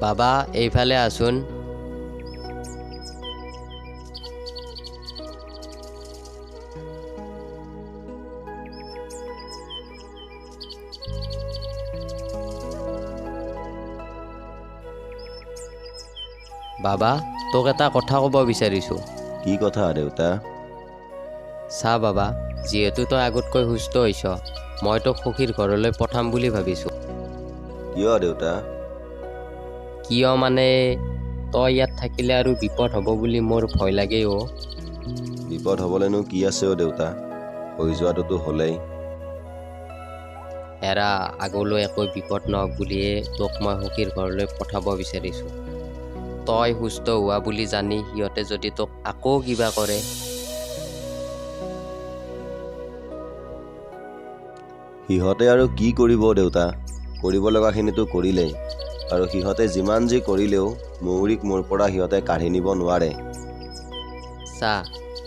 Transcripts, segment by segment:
বাবা এইফালে আসুন। বাবা তোক এটা কথা ক'ব বিচাৰিছোঁ। কি কথা দেউতা? চা বাবা, যিহেতু তই আগতকৈ সুস্থ হৈছ, মই তোক সখীৰ ঘৰলৈ পঠাম বুলি ভাবিছোঁ। কিয় দেউতা? কিয় মানে তই ইয়াত থাকিলে আৰু বিপদ হ'ব বুলি মোৰ ভয় লাগে অ'। বিপদ হ'বলৈনো কি আছে দেউতা? হৈ যোৱাটোতো হ'লেই। এৰা, আগলৈ একো বিপদ নহওক বুলিয়ে তোক মই সখীৰ ঘৰলৈ পঠাব বিচাৰিছোঁ। তই সুস্থ হোৱা বুলি জানি সিহঁতে যদি তোক আকৌ কিবা কৰে। সিহঁতে আৰু কি কৰিব দেউতা? কৰিব লগাখিনিতো কৰিলেই, আৰু সিহঁতে যিমান যি কৰিলেও মৌৰীক মোৰ পৰা সিহঁতে কাঢ়ি নিব নোৱাৰে। চা,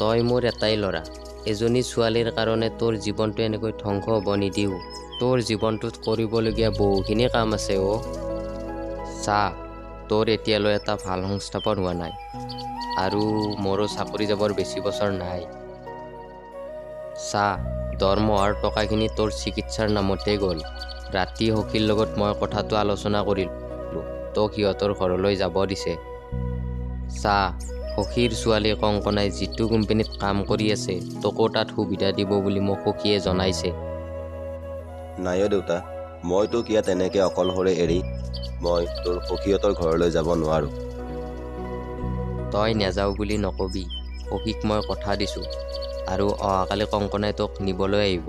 তই মোৰ এটাই ল'ৰা। এজনী ছোৱালীৰ কাৰণে তোৰ জীৱনটো এনেকৈ ধ্বংস হ'ব নিদিওঁ। তোৰ জীৱনটোত কৰিবলগীয়া বহুখিনি কাম আছে অ'। চা, তোৰ এতিয়ালৈ এটা ভাল সংস্থাপন হোৱা নাই, আৰু মোৰো চাকৰি যাবৰ বেছি বছৰ নাই। চা, দৰমহাৰ টকাখিনি তোৰ চিকিৎসাৰ নামতেই গ'ল। ৰাতি সখীৰ লগত মই কথাটো আলোচনা কৰিলোঁ, তোক সিহঁতৰ ঘৰলৈ যাব দিছে। চা, সখীৰ ছোৱালী কংকনাই যিটো কোম্পানীত কাম কৰি আছে, তোকো তাত সুবিধা দিব বুলি মোক সখীয়ে জনাইছে। নাই দেউতা, মই তোক ইয়াত এনেকৈ অকলশৰে এৰি মই তোৰ সখীহঁতৰ ঘৰলৈ যাব নোৱাৰোঁ। তই নেযাওঁ বুলি নকবি, সখীক মই কথা দিছোঁ, আৰু অহাকালি কংকনাই তোক নিবলৈ আহিব।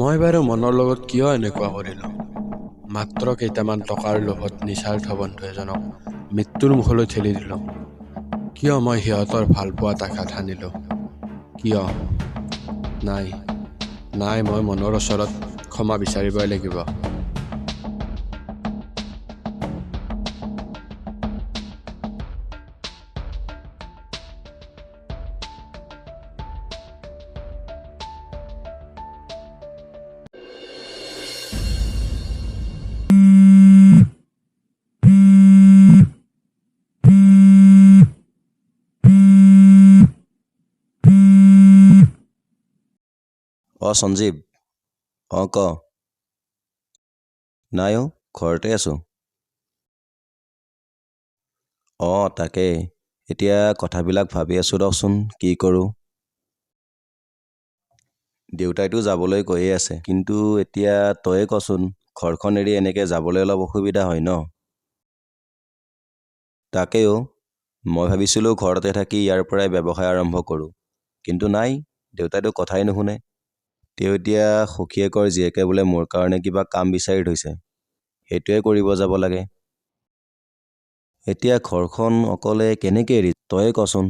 মই বাৰু মনৰ লগত কিয় এনেকুৱা কৰিলোঁ? মাত্ৰ কেইটামান টকাৰ লোভত নিস্বাৰ্থ বন্ধু এজনক মৃত্যুৰ মুখলৈ ঠেলি দিলোঁ। কিয় মই সিহঁতৰ ভালপোৱাত আঘাত সানিলোঁ? কিয়? নাই, মই মনৰ ওচৰত ক্ষমা বিচাৰিবই লাগিব। সঞ্জীৱ, ক। নাই ঘৰতে আছোঁ। তাকেই, এতিয়া কথাবিলাক ভাবি আছোঁ ৰচোন, কি কৰোঁ। দেউতাইতো যাবলৈ কৈয়ে আছে, কিন্তু এতিয়া তয়ে কচোন, ঘৰখন এৰি এনেকৈ যাবলৈ অলপ অসুবিধা হয় ন। তাকেও, মই ভাবিছিলোঁ ঘৰতে থাকি ইয়াৰ পৰাই ব্যৱসায় আৰম্ভ কৰোঁ, কিন্তু নাই, দেউতাইতো কথাই নুশুনে। তেওঁ এতিয়া সখীয়েকৰ জীয়েকে বোলে মোৰ কাৰণে কিবা কাম বিচাৰি থৈছে, সেইটোৱে কৰিব যাব লাগে। এতিয়া ঘৰখন অকলে কেনেকৈ এৰি, তয়ে কচোন।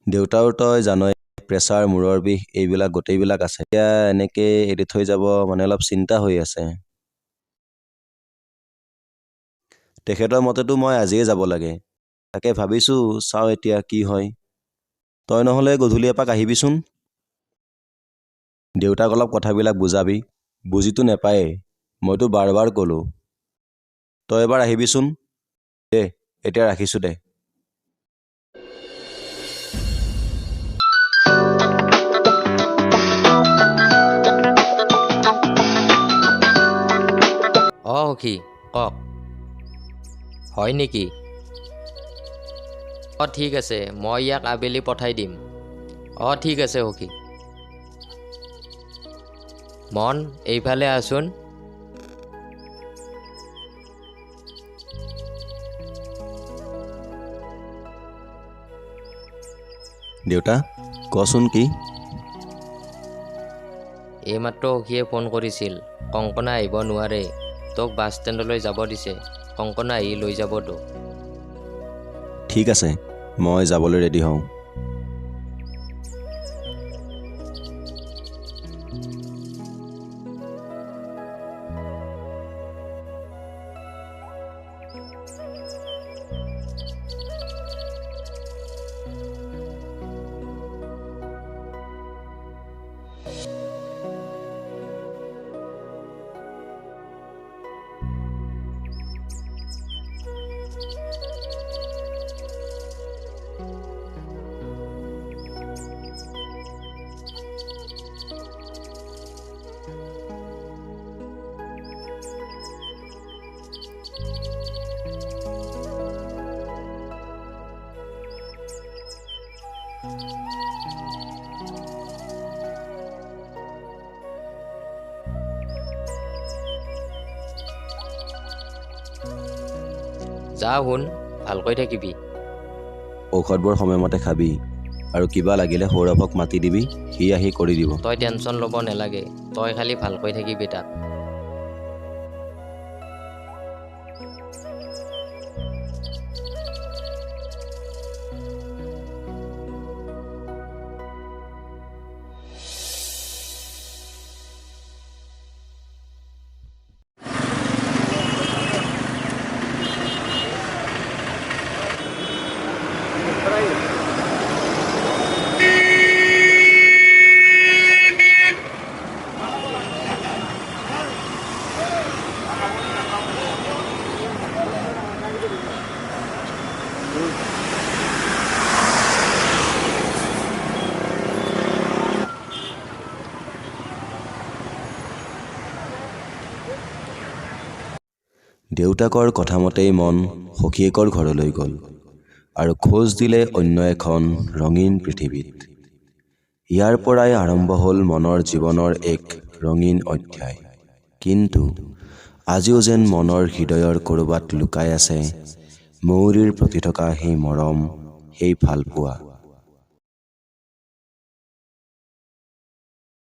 দেউতাও তই জানই, প্ৰেছাৰ, মূৰৰ বিষ, এইবিলাক গোটেইবিলাক আছে। এতিয়া এনেকৈ এৰি থৈ যাব মানে অলপ চিন্তা হৈ আছে। তেখেতৰ মতেতো মই আজিয়ে যাব লাগে, তাকে ভাবিছোঁ, চাওঁ এতিয়া কি হয়। তই নহ'লে গধূলি এপাক আহিবিচোন। দেউতাক অলপ কথাবিলাক বুজাবি, বুজিতো নেপায়েই, মইতো বাৰ বাৰ ক'লোঁ। তই এবাৰ আহিবিচোন। দে এতিয়া ৰাখিছোঁ দে। সখী কওক। হয় নেকি? ঠিক আছে, মই ইয়াক আবেলি পঠাই দিম। ঠিক আছে সখী। মন এইফালে আছোন। দেউতা কচোন কি? এইমাত্ৰ সখীয়ে ফোন কৰিছিল। কংকনা আহিব নোৱাৰে, তোক বাছ ষ্টেণ্ডলৈ যাব দিছে। কংকনা আহি লৈ যাব তোক। ঠিক আছে, মই যাবলৈ ৰেডি হওঁ। যা শুন, ভালকৈ থাকিবি। ঔষধবোৰ সময়মতে খাবি আৰু কিবা লাগিলে সৌৰভক মাতি দিবি, সি আহি কৰি দিব। তই টেনশ্যন ল'ব নালাগে, তই খালি ভালকৈ থাকিবি তাত। দেউতাকৰ কথামতেই মন সখীয়েকৰ ঘৰলৈ গ'ল আৰু খোজ দিলে অন্য এখন ৰঙীন পৃথিৱীত। ইয়াৰ পৰাই আৰম্ভ হ'ল মনৰ জীৱনৰ এক ৰঙীন অধ্যায়। কিন্তু আজিও যেন মনৰ হৃদয়ৰ ক'ৰবাত লুকাই আছে মৌৰীৰ প্ৰতি থকা সেই মৰম, সেই ভালপোৱা।